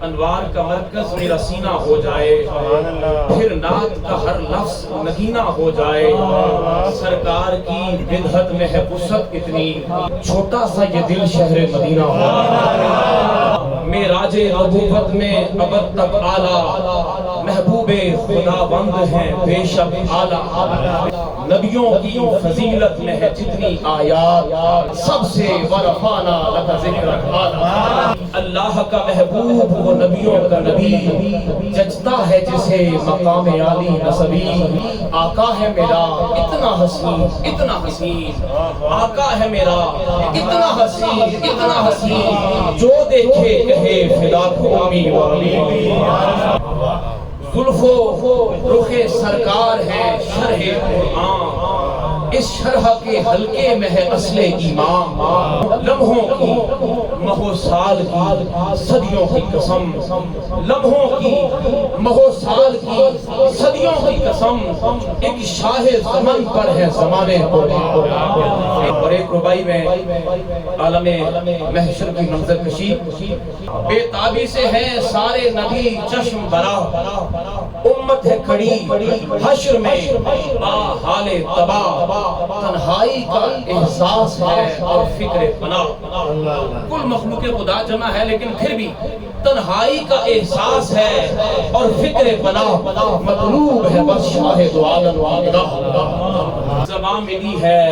انوار کا مرکز میرا سینہ ہو جائے، پھر نعت کا ہر لفظ نگینہ ہو جائے۔ سرکار کی بدعت میں ہے وسعت اتنی، چھوٹا سا یہ دل شہر مدینہ ہو جائے۔ معراج نبوت میں ابد تک اعلیٰ، محبوب خداوند ہیں بے شک اعلیٰ۔ نبیوں کی فضیلت میں ہے جتنی آیات، سب سے ورفعنا لک ذکرک اعلیٰ۔ اللہ کا محبوب وہ نبیوں کا نبی، جچتا ہے جسے مقام عالی نسبی۔ آقا ہے میرا اتنا حسین اتنا حسین، آقا ہے میرا اتنا حسین اتنا حسین، جو دیکھے کہے فداک امی و ابی۔ زلف و رخ سرکار ہے شرح قرآن، اس شرح کے حلقے میں ہے اصل ایمان۔ لمحوں کی مہو سال کی صدیوں کی قسم، لمحوں کی مہو سال کی صدیوں کی قسم، ایک شاہ زمن پر ہے زمانے کو۔ اور ایک ربائی میں عالم محشر کی منظر کشی، بے تابی سے ہے سارے نبی چشم برا، امت ہے کھڑی حشر میں با حال تباہ، تنہائی کا احساس ہے اور فکر پناہ۔ کل مخلوق خدا جمع ہے لیکن پھر بھی تنہائی کا احساس ہے اور فکر پناہ، مطلوب ہے بس شاہ دو عالم واحدہ۔ زبان ملی ہے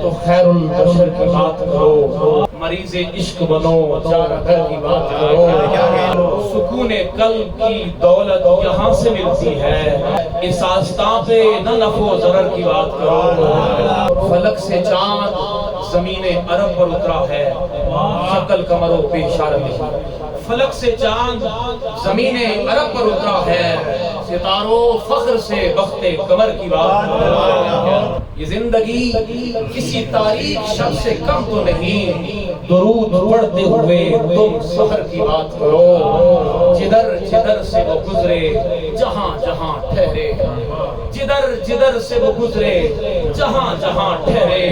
تو خیر البشر کی بات کرو، مریض عشق بنو چارہ در کی بات کرو۔ سکون قلب کی دولت یہاں سے ملتی ہے، اس آستان پہ نہ نفع و ضرر کی بات کرو۔ فلک سے چاند زمین عرب پر اترا ہے، شکل قمر و پیشار میں۔ فلک سے چاند زمین عرب پر اترا ہے، ستاروں فخر سے بخت قمر کی بات کرو۔ یہ زندگی کسی تاریخ شخص سے کم تو نہیں، درود پڑھتے ہوئے تم سحر کی بات کرو۔ جدھر جدھر سے وہ گزرے جہاں جہاں ٹھہرے، جدھر جدھر سے وہ گزرے جہاں جہاں ٹھہرے،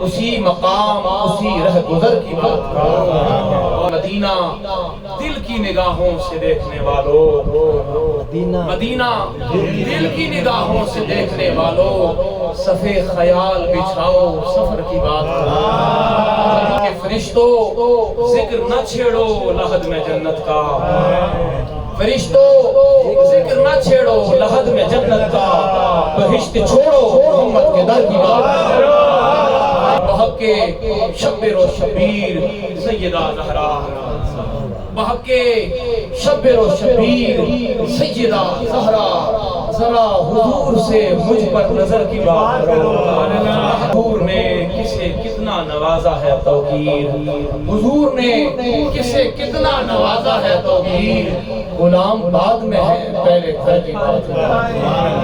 اسی مقام اسی رہ گزر کی بات کرو۔ مدینہ دل کی نگاہوں سے دیکھنے والوں، مدینہ دل کی نگاہوں سے دیکھنے والوں، صفے خیال بچھاؤ سفر کی بات کرو۔ کہ فرشتوں ذکر نہ چھیڑو لحد میں جنت کا، فرشتوں ذکر نہ چھیڑو لحد میں جنت کا، بہشت چھوڑو محمد کے در کی بات کرو۔ بحق شبر و شبیر سیدہ زہرا، بحق شبر و شبیر سیدہ زہرا، ذرا حضور سے مجھ پر نظر کی بات کرو۔ حضور نے کسے کتنا نوازا ہے توقیر، حضور نے کسے کتنا نوازا ہے توقیر، غلام بعد میں ہے پہلے گھر کی بات کرو۔